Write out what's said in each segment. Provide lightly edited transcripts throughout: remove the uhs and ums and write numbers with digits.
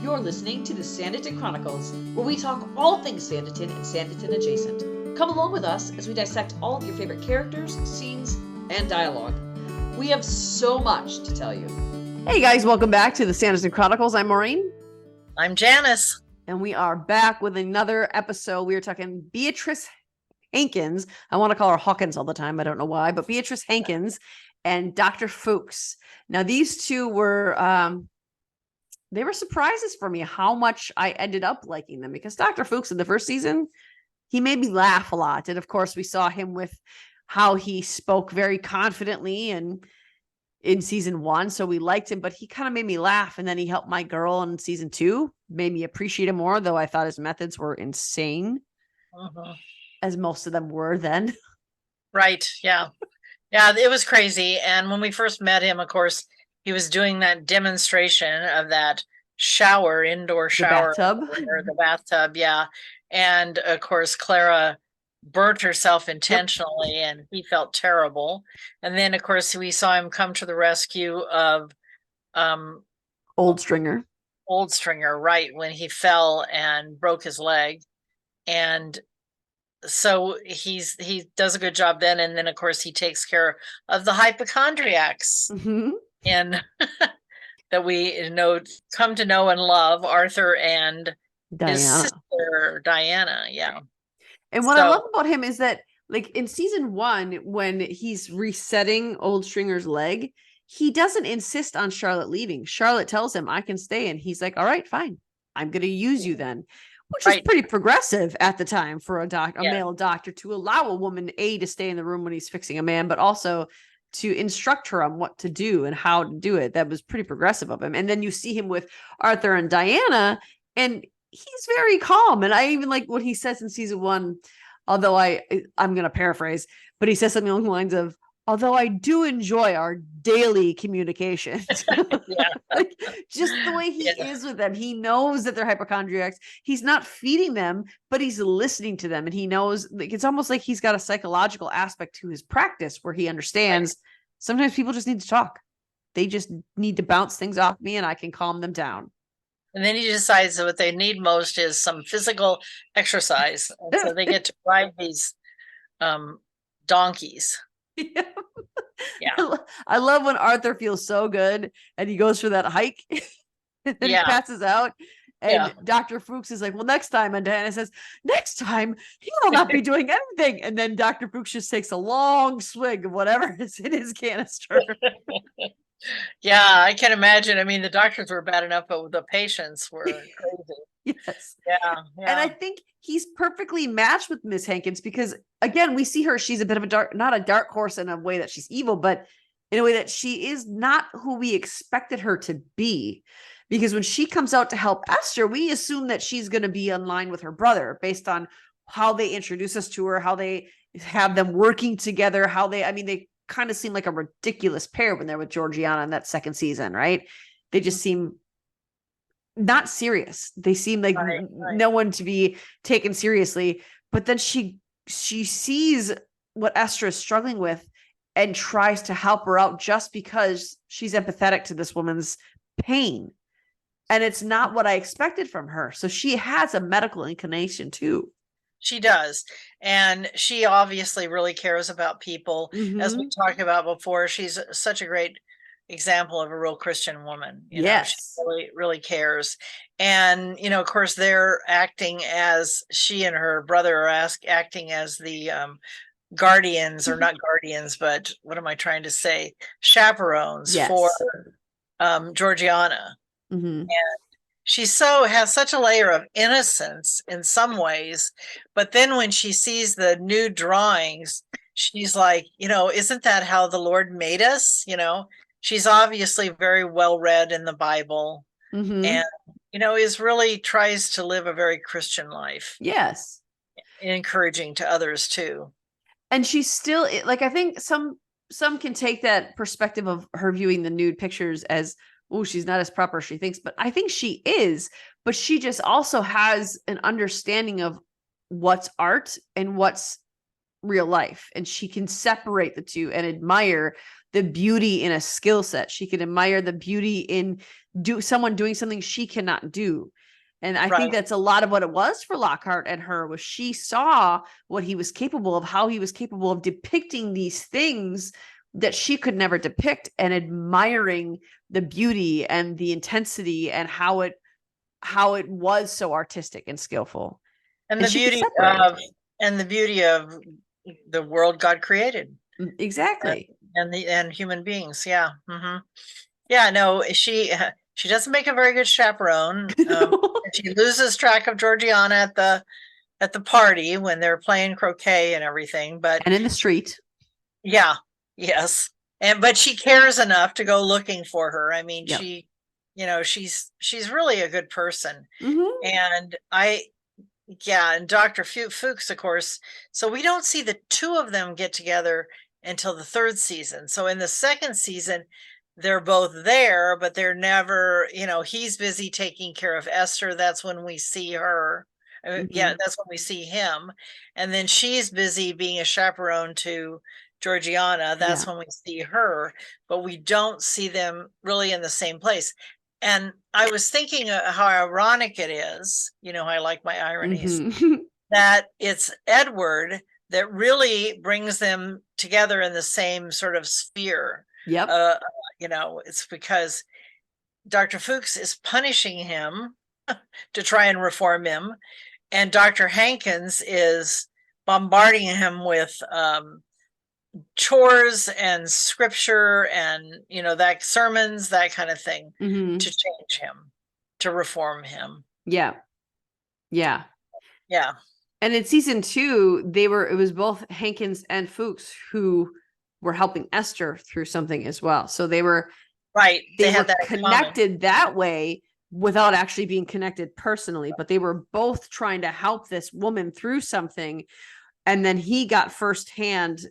You're listening to the Sanditon Chronicles, where we talk all things Sanditon and Sanditon adjacent. Come along with us as we dissect all of your favorite characters, scenes, and dialogue. We have so much to tell you. Hey guys, welcome back to the Sanditon Chronicles. I'm Maureen. I'm Janice. And we are back with another episode. We are talking Beatrice Henkins. I want to call her Hawkins all the time. I don't know why, but Beatrice Henkins and Dr. Fuchs. Now, these two were, they were surprises for me how much I ended up liking them, because Dr. Fuchs in the first season, he made me laugh a lot. And of course, we saw him with how he spoke very confidently and in season 1. So we liked him, but he kind of made me laugh. And then he helped my girl in season 2, made me appreciate him more, though I thought his methods were insane, as most of them were then. Right. Yeah. Yeah, it was crazy. And when we first met him, of course, he was doing that demonstration of that shower, indoor shower. The bathtub. Yeah. And of course, Clara burnt herself intentionally, and he felt terrible. And then, of course, we saw him come to the rescue of Old Stringer, right, when he fell and broke his leg. And so he does a good job then. And then, of course, he takes care of the hypochondriacs and that we come to know and love, Arthur and his sister Diana. Yeah. And what I love about him is that, like, in season 1, when he's resetting Old Stringer's leg, he doesn't insist on Charlotte leaving. Charlotte tells him, I can stay. And he's like, all right, fine. I'm going to use you then, which is pretty progressive at the time for a male doctor, to allow a woman, to stay in the room when he's fixing a man, but also to instruct her on what to do and how to do it. That was pretty progressive of him. And then you see him with Arthur and Diana, and he's very calm. And I even like what he says in season 1, although I'm going to paraphrase, but he says something along the lines of, although I do enjoy our daily communications. Like, just the way he is with them. He knows that they're hypochondriacs. He's not feeding them, but he's listening to them. And he knows, like, it's almost like he's got a psychological aspect to his practice where he understands sometimes people just need to talk. They just need to bounce things off me and I can calm them down. And then he decides that what they need most is some physical exercise. And so they get to ride these donkeys. Yeah. I love when Arthur feels so good and he goes for that hike and then he passes out. And Dr. Fuchs is like, well, next time. And Diana says, next time he will not be doing anything. And then Dr. Fuchs just takes a long swig of whatever is in his canister. Yeah, I can imagine. I mean, the doctors were bad enough, but the patients were crazy. Yes. Yeah. And I think he's perfectly matched with Miss Hankins, because again, we see her, she's a bit of not a dark horse in a way that she's evil, but in a way that she is not who we expected her to be. Because when she comes out to help Esther, we assume that she's going to be in line with her brother based on how they introduce us to her, how they have them working together, they kind of seem like a ridiculous pair when they're with Georgiana in that second season, right? They just seem not serious. They seem like no one to be taken seriously. But then she sees what Esther is struggling with and tries to help her out just because she's empathetic to this woman's pain. And it's not what I expected from her. So she has a medical inclination too. She does. And she obviously really cares about people. As we talked about before, she's such a great example of a real Christian woman. You know, she really, really cares. And, of course, they're acting as, she and her brother are acting as the guardians, or not guardians, but what am I trying to say? Chaperones for Georgiana. And she has such a layer of innocence in some ways, but then when she sees the nude drawings, she's like, isn't that how the Lord made us? She's obviously very well read in the Bible, and is really tries to live a very Christian life. Yes, encouraging to others too. And she's still like, I think some can take that perspective of her viewing the nude pictures as, oh, she's not as proper as she thinks, but I think she is, but she just also has an understanding of what's art and what's real life, and she can separate the two and admire the beauty in a skill set. She can admire the beauty in someone doing something she cannot do. And I think that's a lot of what it was for Lockhart and her, was she saw what he was capable of, how he was capable of depicting these things that she could never depict, and admiring the beauty and the intensity and how it was so artistic and skillful. And the beauty of the world God created. Exactly. And human beings. Yeah. Mm-hmm. Yeah, no, she doesn't make a very good chaperone. She loses track of Georgiana at the party when they're playing croquet and everything, and in the street. Yeah. Yes. But she cares enough to go looking for her. I mean, yep. She's really a good person. Mm-hmm. And and Dr. Fuchs, of course. So we don't see the two of them get together until the third season. So in the second season, they're both there, but they're never, he's busy taking care of Esther. That's when we see her. Yeah, that's when we see him. And then she's busy being a chaperone to Georgiana. That's when we see her, but we don't see them really in the same place. And I was thinking how ironic it is, I like my ironies, that it's Edward that really brings them together in the same sort of sphere. Yep. It's because Dr. Fuchs is punishing him to try and reform him, and Dr. Hankins is bombarding him with chores and scripture and that sermons, that kind of thing, to change him, to reform him. Yeah. And in season 2, it was both Hankins and Fuchs who were helping Esther through something as well. So they were they were connected that way without actually being connected personally, but they were both trying to help this woman through something. And then he got firsthand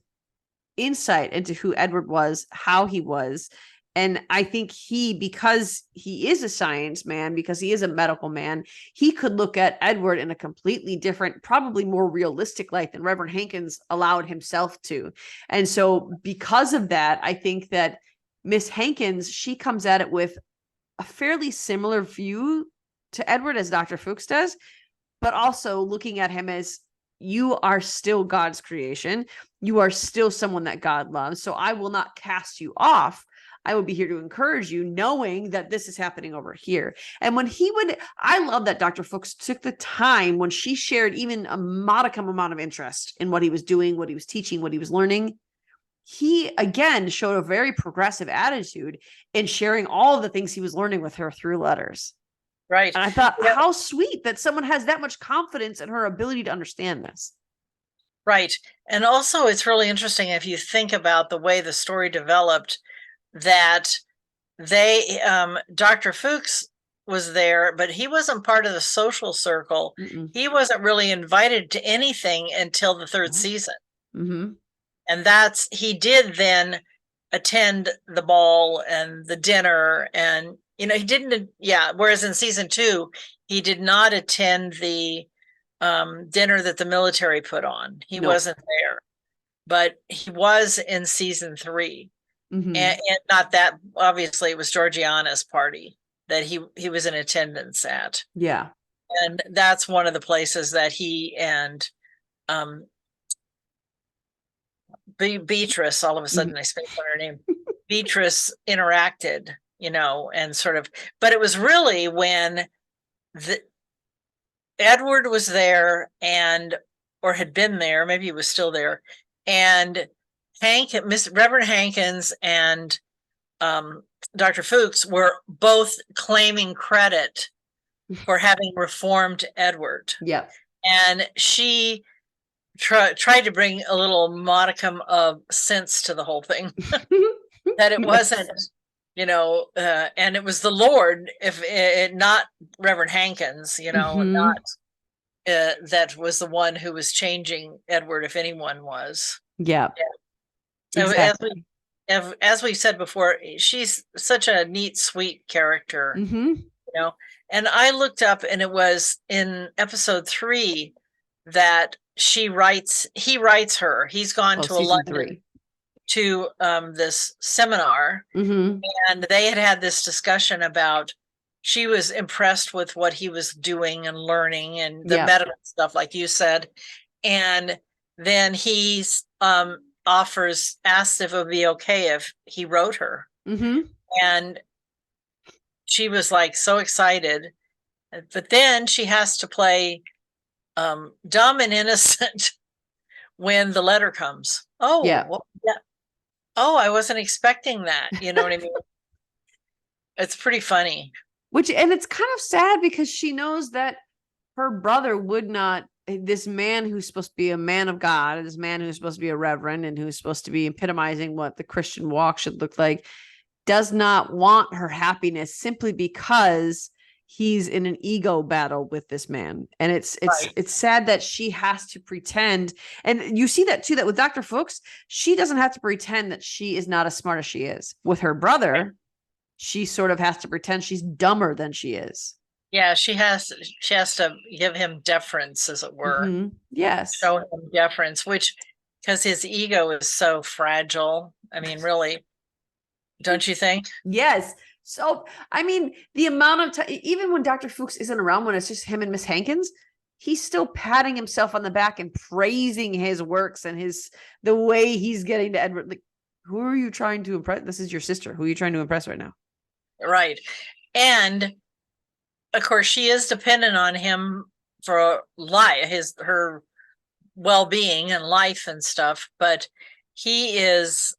insight into who Edward was, how he was. And I think because he is a science man, because he is a medical man, he could look at Edward in a completely different, probably more realistic light than Reverend Hankins allowed himself to. And so because of that, I think that Miss Hankins, she comes at it with a fairly similar view to Edward as Dr. Fuchs does, but also looking at him as, you are still God's creation. You are still someone that God loves. So I will not cast you off. I will be here to encourage you, knowing that this is happening over here. And I love that Dr. Fuchs took the time when she shared even a modicum amount of interest in what he was doing, what he was teaching, what he was learning. He, again, showed a very progressive attitude in sharing all of the things he was learning with her through letters. Right. And I thought, how sweet that someone has that much confidence in her ability to understand this. Right. And also, it's really interesting if you think about the way the story developed, that Dr. Fuchs was there, but he wasn't part of the social circle. He wasn't really invited to anything until the third season. And he did then attend the ball and the dinner, and he didn't. Whereas in season 2, he did not attend the dinner that the military put on. He wasn't there, but he was in season 3. And not that, obviously, it was Georgiana's party that he was in attendance at. Yeah. And that's one of the places that he and Beatrice, all of a sudden I spaced on her name, Beatrice interacted, and sort of, but it was really when Edward was there or had been there, maybe he was still there, and Reverend Hankins and Dr. Fuchs were both claiming credit for having reformed Edward. Yeah. And she tried to bring a little modicum of sense to the whole thing, that it wasn't, and it was the Lord, if it not Reverend Hankins, not that was the one who was changing Edward, if anyone was. Yeah. So exactly. as we said before, she's such a neat, sweet character, and I looked up, and it was in episode 3 that he writes her. He's gone to season London 3 to this seminar, mm-hmm. and they had this discussion about, she was impressed with what he was doing and learning and the medical stuff, like you said. And then he asked if it would be okay if he wrote her. Mm-hmm. And she was like so excited. But then she has to play dumb and innocent when the letter comes. Oh, well, yeah. Oh, I wasn't expecting that. You know what I mean? It's pretty funny. And it's kind of sad because she knows that her brother would not, this man who's supposed to be a man of God, this man who's supposed to be a reverend and who's supposed to be epitomizing what the Christian walk should look like, does not want her happiness simply because he's in an ego battle with this man. And it's sad that she has to pretend. And you see that too, that with Dr. Fuchs, she doesn't have to pretend that she is not as smart as she is. With her brother, she sort of has to pretend she's dumber than she is. Yeah, she has to give him deference, as it were. Mm-hmm. Yes. Show him deference, which, because his ego is so fragile. I mean, really, don't you think? Yes. So, I mean, the amount of time, even when Dr. Fuchs isn't around, when it's just him and Miss Hankins, he's still patting himself on the back and praising his works and the way he's getting to Edward. Like, who are you trying to impress? This is your sister. Who are you trying to impress right now? Right. And of course, she is dependent on him for life, her well-being and life and stuff. But he's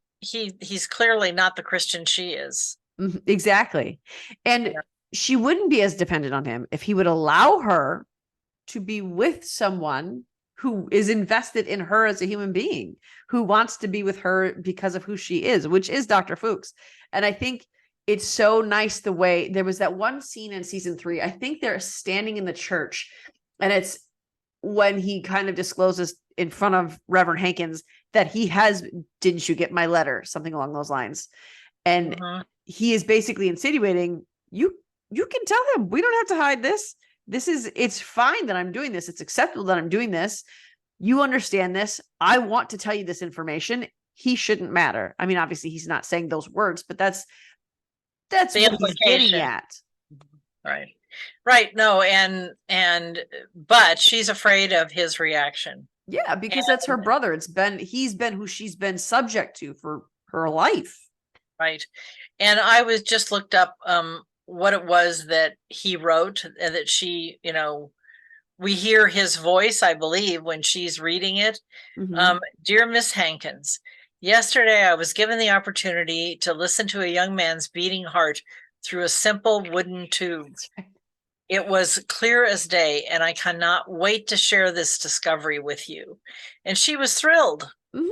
clearly not the Christian she is. Exactly. And she wouldn't be as dependent on him if he would allow her to be with someone who is invested in her as a human being, who wants to be with her because of who she is, which is Dr. Fuchs. And I think it's so nice the way there was that one scene in season 3. I think they're standing in the church, and it's when he kind of discloses in front of Reverend Hankins that he has, didn't you get my letter? Something along those lines. And he is basically insinuating, you can tell him, we don't have to hide this. It's fine that I'm doing this. It's acceptable that I'm doing this. You understand this. I want to tell you this information. He shouldn't matter. I mean, obviously he's not saying those words, but that's what he's getting at. Right. No. But she's afraid of his reaction. Yeah. Because that's her brother. He's been who she's been subject to for her life. Right. And I was just looked up, what it was that he wrote, and that she, we hear his voice, I believe, when she's reading it. Dear Miss Hankins, yesterday I was given the opportunity to listen to a young man's beating heart through a simple wooden tube. It was clear as day, and I cannot wait to share this discovery with you. And she was thrilled, and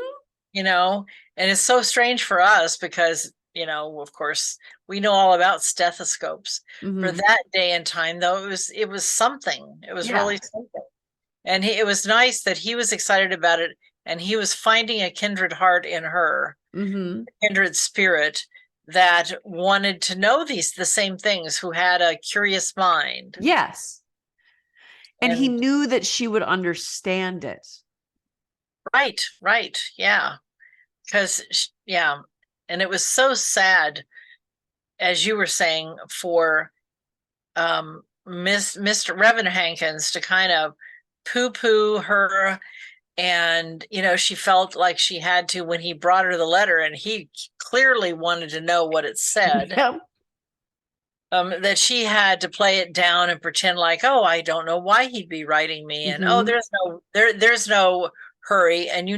it's so strange for us because, of course, we know all about stethoscopes. For that day and time, though, it was something. It was really something. And it was nice that he was excited about it, and he was finding a kindred heart in her, a kindred spirit that wanted to know the same things, who had a curious mind. Yes. And he knew that she would understand it. Right. Yeah. Because, and it was so sad, as you were saying, for Mr. Reverend Hankins to kind of poo-poo her. And, she felt like she had to when he brought her the letter, and he clearly wanted to know what it said. That she had to play it down and pretend like, oh, I don't know why he'd be writing me. And there's no hurry. And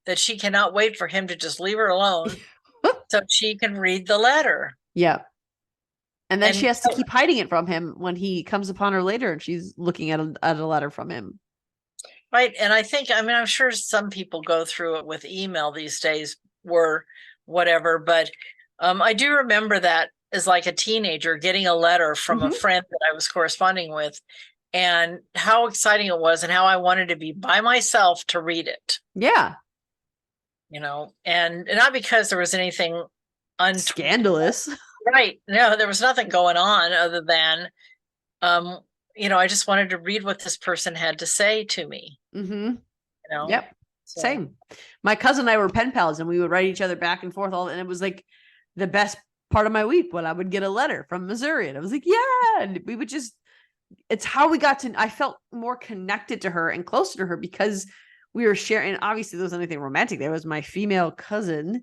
that she cannot wait for him to just leave her alone so she can read the letter. Yeah. And then she has to keep hiding it from him when he comes upon her later and she's looking at a letter from him. Right. And I'm sure some people go through it with email these days or whatever, but I do remember that as like a teenager getting a letter from a friend that I was corresponding with, and how exciting it was and how I wanted to be by myself to read it. Yeah. And not because there was anything scandalous. Right. No, there was nothing going on other than, I just wanted to read what this person had to say to me. Yep. So. Same. My cousin and I were pen pals, and we would write each other back and forth and it was like the best part of my week when I would get a letter from Missouri, and I was like, yeah, and we would just, it's how we got to, I felt more connected to her and closer to her because we were sharing. Obviously there wasn't anything romantic. There was my female cousin.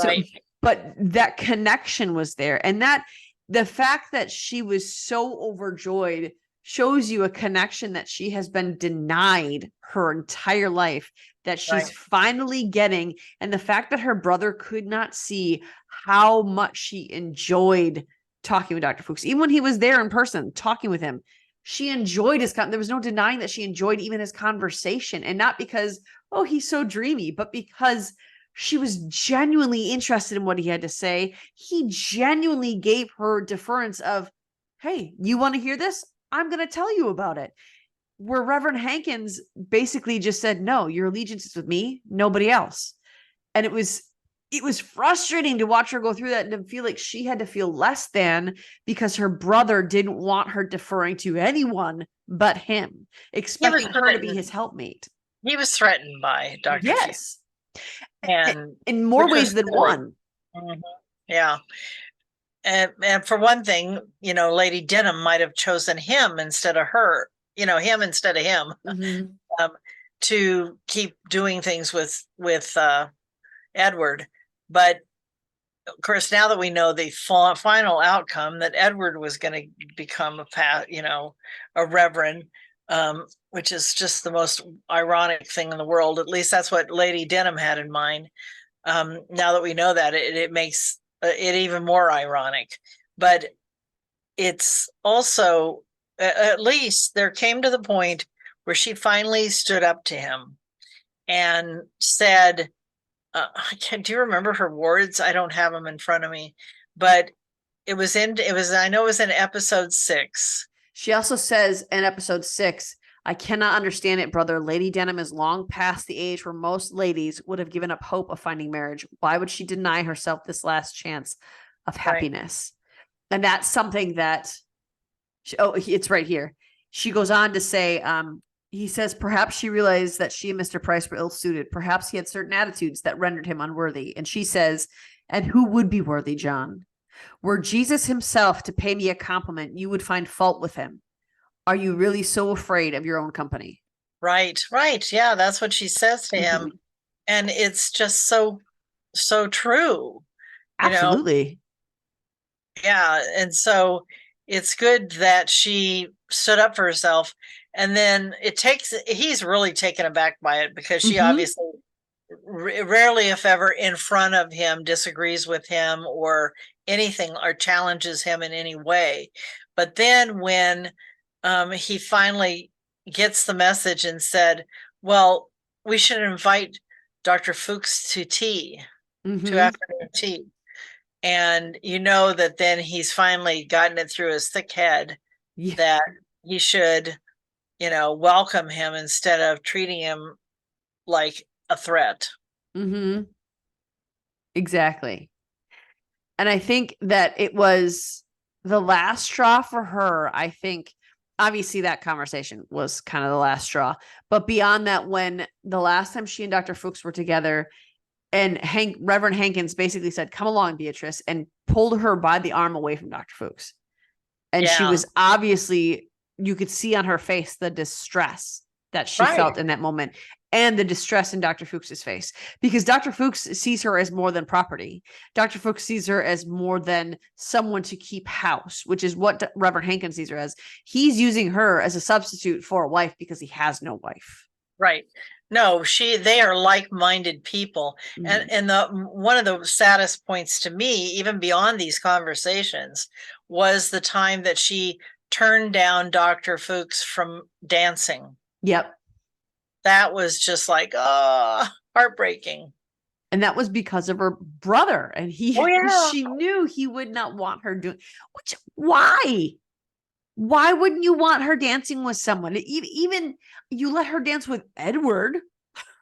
Right. So, but that connection was there, and that the fact that she was so overjoyed shows you a connection that she has been denied her entire life, that she's finally getting. And the fact that her brother could not see how much she enjoyed talking with Dr. Fuchs, even when he was there in person, talking with him, she enjoyed his, there was no denying that she enjoyed even his conversation. And not because, oh, he's so dreamy, but because she was genuinely interested in what he had to say. He genuinely gave her deference of, hey, you want to hear this? I'm going to tell you about it. Where Reverend Hankins basically just said, no, your allegiance is with me, nobody else. And it was frustrating to watch her go through that and to feel like she had to feel less than because her brother didn't want her deferring to anyone but him, expecting her to be his helpmate. He was threatened by Dr. Yes. And in more ways than one. Yeah. And for one thing, Lady Denham might have chosen him instead of her, him instead of him, to keep doing things with Edward. But of course, now that we know the final outcome, that Edward was going to become a reverend, which is just the most ironic thing in the world. At least that's what Lady Denham had in mind. Now that we know that, it makes it even more ironic. But it's also, at least there came to the point where she finally stood up to him and said, do you remember her words? I don't have them in front of me, but I know it was in episode 6. She also says in episode 6, I cannot understand it, brother. Lady Denham is long past the age where most ladies would have given up hope of finding marriage. Why would she deny herself this last chance of happiness? Right. And that's something that, it's right here. She goes on to say, he says, perhaps she realized that she and Mr. Price were ill-suited. Perhaps he had certain attitudes that rendered him unworthy. And she says, and who would be worthy, John? Were Jesus himself to pay me a compliment, you would find fault with him. Are you really so afraid of your own company? Right. Yeah, that's what she says to him. And it's just so true. Absolutely. Yeah. And so it's good that she stood up for herself. And then he's really taken aback by it because she obviously rarely, if ever, in front of him disagrees with him or anything or challenges him in any way. But then when he finally gets the message and said, well, we should invite Dr. Fuchs to tea, to afternoon tea. And that then he's finally gotten it through his thick head that he should, welcome him instead of treating him like a threat. Exactly. And I think that it was the last straw for her. I think obviously that conversation was kind of the last straw, but beyond that, when the last time she and Dr. Fuchs were together and Reverend Hankins basically said, come along, Beatrice, and pulled her by the arm away from Dr. Fuchs. And she was obviously, you could see on her face the distress that she felt in that moment, and the distress in Dr. Fuchs's face, because Dr. Fuchs sees her as more than property. Dr. Fuchs sees her as more than someone to keep house, which is what Reverend Hankins sees her as. He's using her as a substitute for a wife because he has no wife. Right. No, they are like-minded people. And one of the saddest points to me, even beyond these conversations, was the time that she turned down Dr. Fuchs from dancing. Yep. That was just like, heartbreaking. And that was because of her brother. And she knew he would not want her doing, why? Why wouldn't you want her dancing with someone? Even you let her dance with Edward,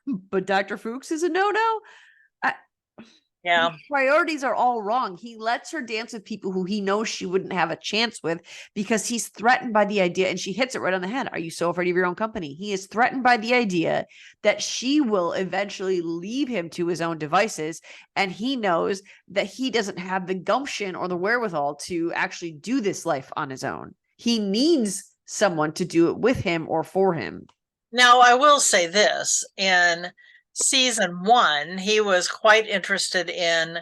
but Dr. Fuchs is a no-no. Yeah. His priorities are all wrong. He lets her dance with people who he knows she wouldn't have a chance with because he's threatened by the idea, and she hits it right on the head. Are you so afraid of your own company? He is threatened by the idea that she will eventually leave him to his own devices, and he knows that he doesn't have the gumption or the wherewithal to actually do this life on his own. He needs someone to do it with him or for him. Now, I will say this, in season 1, he was quite interested in,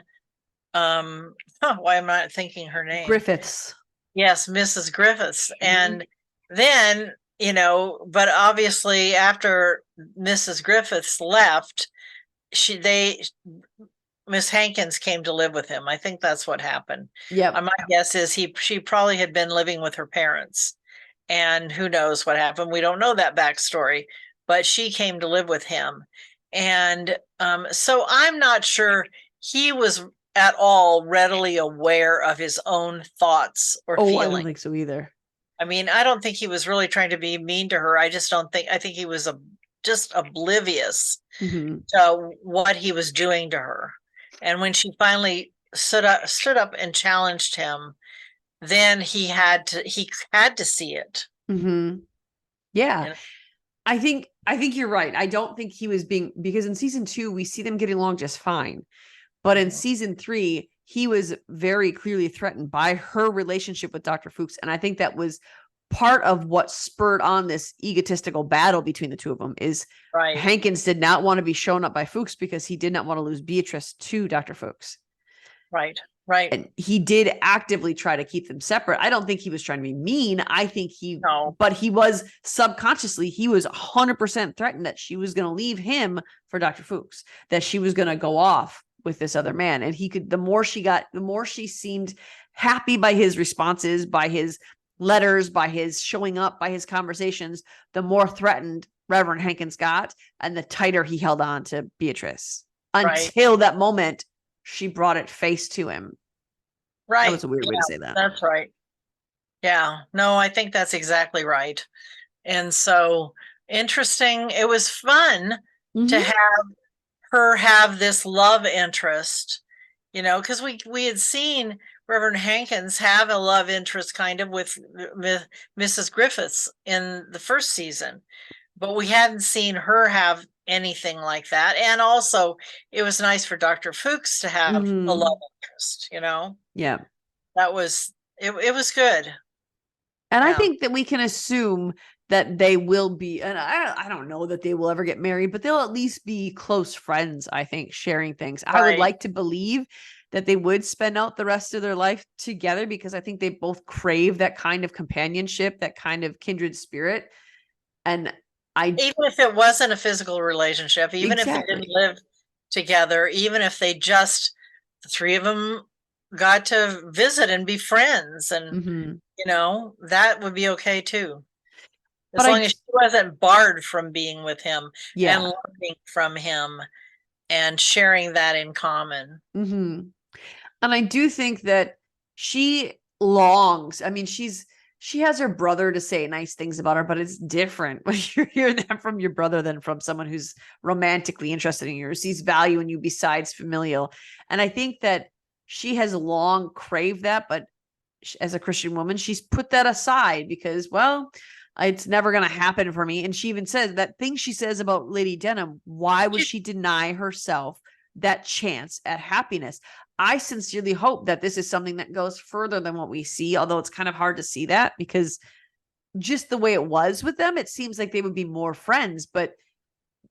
why am I not thinking her name? Griffiths. Yes, Mrs. Griffiths. And then, but obviously after Mrs. Griffiths left, Miss Hankins came to live with him. I think that's what happened. Yeah. My guess is she probably had been living with her parents, and who knows what happened. We don't know that backstory, but she came to live with him. And so I'm not sure he was at all readily aware of his own thoughts or feelings. I don't think so either. I mean, I don't think he was really trying to be mean to her. I think he was just oblivious to what he was doing to her. And when she finally stood up and challenged him, then he had to see it. Yeah. I think you're right. I don't think he was because in season 2, we see them getting along just fine. But in season 3, he was very clearly threatened by her relationship with Dr. Fuchs. And I think that was part of what spurred on this egotistical battle between the two of them is Hankins did not want to be shown up by Fuchs because he did not want to lose Beatrice to Dr. Fuchs. Right. And he did actively try to keep them separate. I don't think he was trying to be mean. I think but he was subconsciously, he was 100% threatened that she was going to leave him for Dr. Fuchs, that she was going to go off with this other man. And the more she seemed happy by his responses, by his letters, by his showing up, by his conversations, the more threatened Reverend Hankins got, and the tighter he held on to Beatrice until that moment she brought it face to him. Right. That was a weird way to say that. That's right. Yeah. No, I think that's exactly right. And so interesting. It was fun to have her have this love interest, because we had seen Reverend Hankins have a love interest kind of with Mrs. Griffiths in the first season, but we hadn't seen her have anything like that. And also it was nice for Dr. Fuchs to have a love interest, Yeah. That was, it was good. And I think that we can assume that they will be, and I don't know that they will ever get married, but they'll at least be close friends, I think, sharing things. I would like to believe that they would spend out the rest of their life together because I think they both crave that kind of companionship, that kind of kindred spirit. And even if it wasn't a physical relationship, even if they didn't live together, even if they the three of them got to visit and be friends, and that would be okay too, as long as she wasn't barred from being with him and learning from him and sharing that in common. And I do think that she longs. I mean, she has her brother to say nice things about her, but it's different when you hear that from your brother than from someone who's romantically interested in you or sees value in you besides familial. And I think that she has long craved that, but as a Christian woman, she's put that aside because, well, it's never going to happen for me. And she even says that thing she says about Lady Denham. Why would she deny herself that chance at happiness? I sincerely hope that this is something that goes further than what we see, although it's kind of hard to see that because just the way it was with them, it seems like they would be more friends, but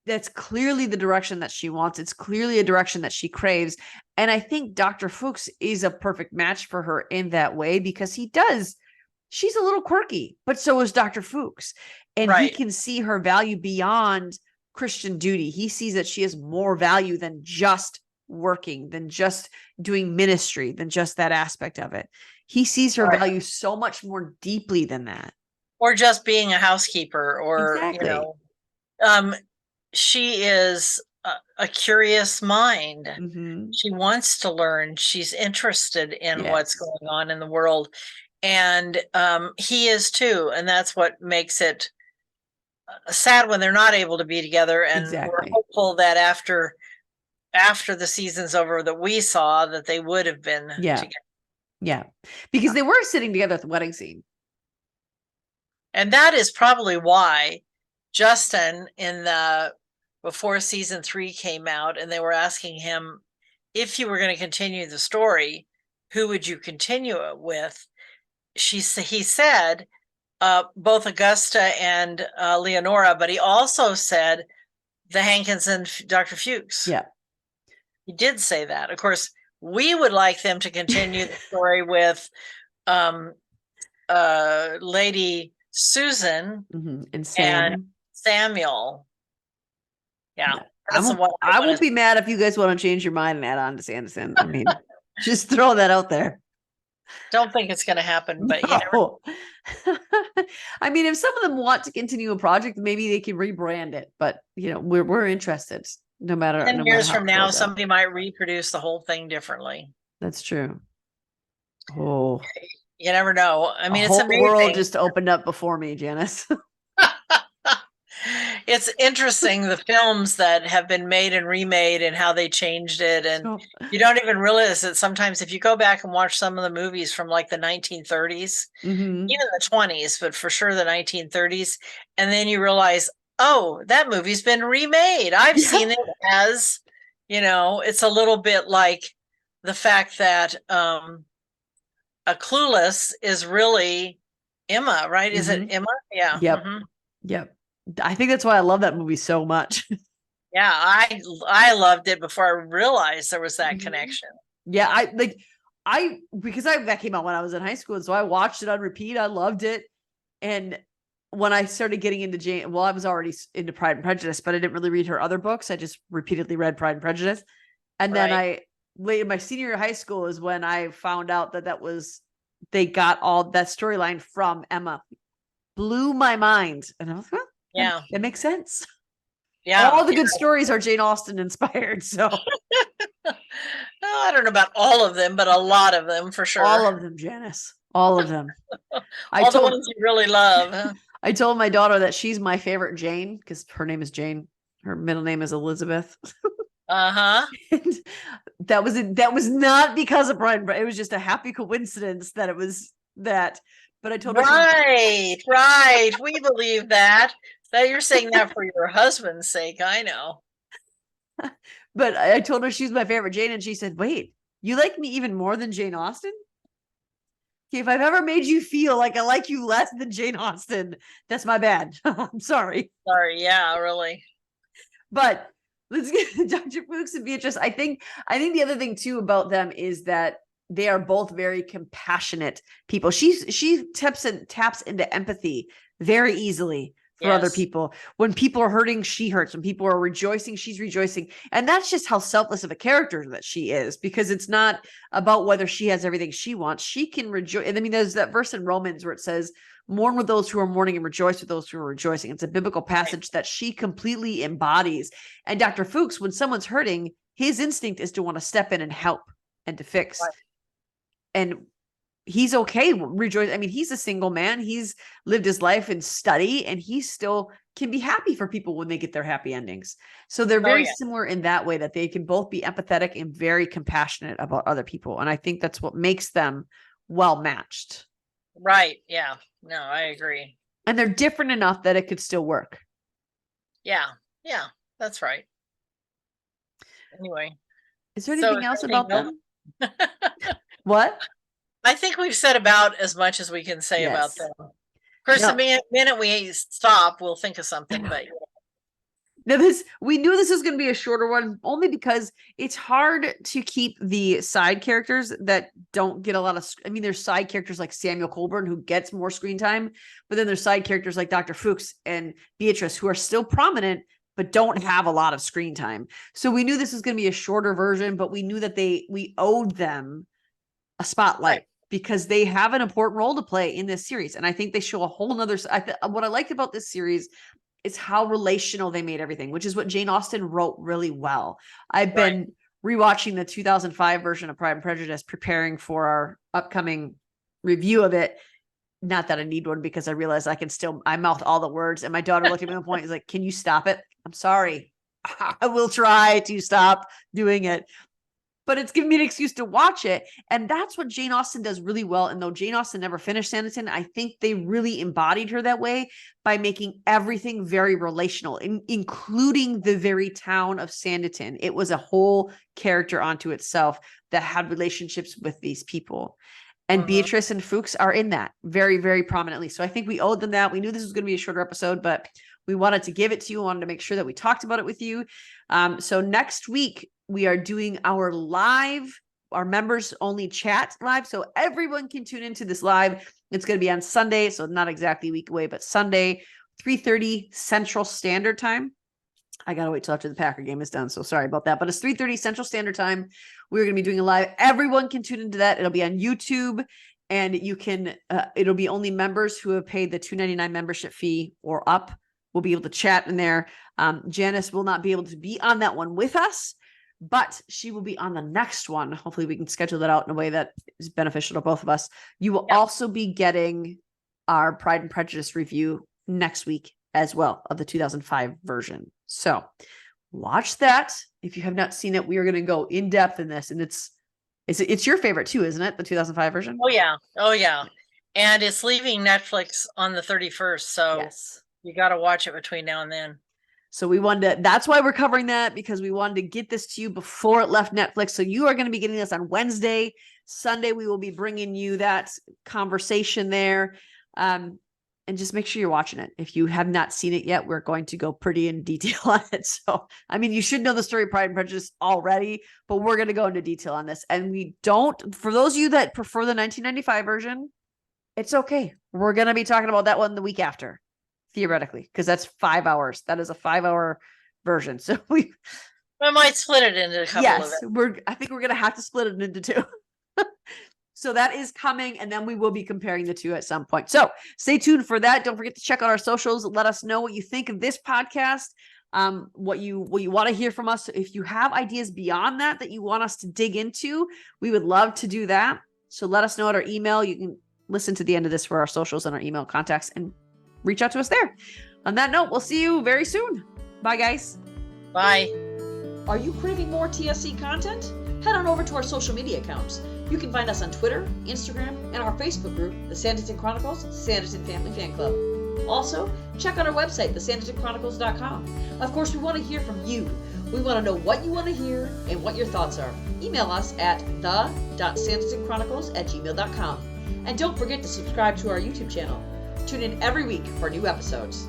that's clearly the direction that she wants. It's clearly a direction that she craves. And I think Dr. Fuchs is a perfect match for her in that way because she's a little quirky, but so is Dr. Fuchs. And he can see her value beyond Christian duty. He sees that she has more value than just working, than just doing ministry, than just that aspect of it. He sees her value so much more deeply than that. Or just being a housekeeper or, she is a curious mind. She wants to learn. She's interested in what's going on in the world. And he is too. And that's what makes it sad when they're not able to be together. And we're hopeful that after after the season's over that we saw that they would have been together. Yeah. Because they were sitting together at the wedding scene. And that is probably why Justin before season 3 came out and they were asking him, if you were going to continue the story, who would you continue it with? He said both Augusta and Leonora, but he also said the Hankins and Dr. Fuchs. Yeah. He did say that. Of course, we would like them to continue the story with Lady Susan and Sam. and Samuel. Yeah. I won't be mad if you guys want to change your mind and add on to Sanditon. I mean, just throw that out there. Don't think it's going to happen, but no. I mean, if some of them want to continue a project, maybe they can rebrand it. But we're interested. No matter 10 years from now, somebody might reproduce the whole thing differently. That's true. Oh, you never know. I mean, it's amazing. The whole world just opened up before me, Janice. It's interesting the films that have been made and remade and how they changed it. And you don't even realize that sometimes if you go back and watch some of the movies from like the 1930s, even the 20s, but for sure the 1930s, and then you realize, oh, that movie's been remade. I've seen it as, it's a little bit like the fact that a Clueless is really Emma, right? Is it Emma? Yeah. Yep. Yep. I think that's why I love that movie so much. Yeah, I loved it before I realized there was that connection. Yeah, because that came out when I was in high school, and so I watched it on repeat. I loved it. And when I started getting into Jane, I was already into Pride and Prejudice, but I didn't really read her other books. I just repeatedly read Pride and Prejudice. And then late in my senior year of high school is when I found out they got all that storyline from Emma. Blew my mind. And I was like, yeah, that makes sense. Yeah. All the good stories are Jane Austen inspired. So I don't know about all of them, but a lot of them for sure. All of them, Janice. All of them. All the ones you really love. I told my daughter that she's my favorite Jane because her name is Jane. Her middle name is Elizabeth. Uh-huh. That was not because of Pride and Prejudice. It was just a happy coincidence that it was that. But I told her. Right. We believe that. That you're saying that for your husband's sake. I know. But I told her she's my favorite Jane, and she said, "Wait, you like me even more than Jane Austen? Okay, if I've ever made you feel like I like you less than Jane Austen, that's my bad. I'm sorry." Sorry. Yeah, really. But let's get to Dr. Fuchs and Beatrice. I think the other thing too about them is that they are both very compassionate people. She taps into empathy very easily for other people. When people are hurting, she hurts. When people are rejoicing, she's rejoicing. And that's just how selfless of a character that she is, because it's not about whether she has everything she wants. She can rejoice. And I mean, there's that verse in Romans where it says, mourn with those who are mourning and rejoice with those who are rejoicing. It's a biblical passage that she completely embodies. And Dr. Fuchs, when someone's hurting, his instinct is to want to step in and help and to fix. Right. And he's okay rejoice. I mean, he's a single man. He's lived his life in study, and he still can be happy for people when they get their happy endings. So they're very similar in that way, that they can both be empathetic and very compassionate about other people. And I think that's what makes them well matched. Right. Yeah. No, I agree. And they're different enough that it could still work. Yeah. Yeah, that's right. Anyway. Is there anything else about them? What? I think we've said about as much as we can say about them. Of course, the minute we stop, we'll think of something. But now we knew this was going to be a shorter one, only because it's hard to keep the side characters that don't get a lot of. I mean, there's side characters like Samuel Colburn who gets more screen time, but then there's side characters like Dr. Fuchs and Beatrice who are still prominent but don't have a lot of screen time. So we knew this was going to be a shorter version, but we knew that we owed them a spotlight. Right. Because they have an important role to play in this series. And I think they show a whole nother. What I liked about this series is how relational they made everything, which is what Jane Austen wrote really well. I've been rewatching the 2005 version of Pride and Prejudice, preparing for our upcoming review of it. Not that I need one, because I realize I mouth all the words. And my daughter looked at me at one point and was like, "Can you stop it? I'm sorry. I will try to stop doing it. But it's giving me an excuse to watch it. And that's what Jane Austen does really well. And though Jane Austen never finished Sanditon, I think they really embodied her that way by making everything very relational, including the very town of Sanditon. It was a whole character unto itself that had relationships with these people. And Beatrice and Fuchs are in that very, very prominently. So I think we owed them that. We knew this was going to be a shorter episode, but we wanted to give it to you. Wanted to make sure that we talked about it with you. So next week, we are doing our members only chat live. So everyone can tune into this live. It's going to be on Sunday. So not exactly a week away, but Sunday, 3:30 Central Standard Time. I got to wait till after the Packer game is done. So sorry about that, but it's 3:30 Central Standard Time. We're going to be doing a live. Everyone can tune into that. It'll be on YouTube, and you can, it'll be only members who have paid the $2.99 membership fee or up will be able to chat in there. Janice will not be able to be on that one with us, but she will be on the next one. Hopefully we can schedule that out in a way that is beneficial to both of us. You will also be getting our Pride and Prejudice review next week as well of the 2005 version. So watch that. If you have not seen it, we are going to go in depth in this. And it's your favorite too, isn't it? The 2005 version? Oh yeah. Oh yeah. And it's leaving Netflix on the 31st. So yes, you got to watch it between now and then. So we wanted to, that's why we're covering that, because we wanted to get this to you before it left Netflix. So you are going to be getting this on Wednesday. Sunday, we will be bringing you that conversation there. And just make sure you're watching it. If you have not seen it yet, we're going to go pretty in detail on it. So, I mean, you should know the story of Pride and Prejudice already, but we're going to go into detail on this. And we don't, for those of you that prefer the 1995 version, it's okay. We're going to be talking about that one the week after, theoretically, because that's 5 hours. That is a 5-hour version. So we might split it into a couple of it. I think we're going to have to split it into two. So that is coming, and then we will be comparing the two at some point. So stay tuned for that. Don't forget to check out our socials. Let us know what you think of this podcast, what you want to hear from us. If you have ideas beyond that you want us to dig into, we would love to do that. So let us know at our email. You can listen to the end of this for our socials and our email contacts and reach out to us there. On that note, we'll see you very soon. Bye, guys. Bye. Are you craving more TSC content? Head on over to our social media accounts. You can find us on Twitter, Instagram, and our Facebook group, the Sanditon Chronicles Sanditon Family Fan Club. Also, check out our website, thesanditonchronicles.com. Of course, we want to hear from you. We want to know what you want to hear and what your thoughts are. Email us at the.sanditonchronicles@gmail.com. And don't forget to subscribe to our YouTube channel. Tune in every week for new episodes.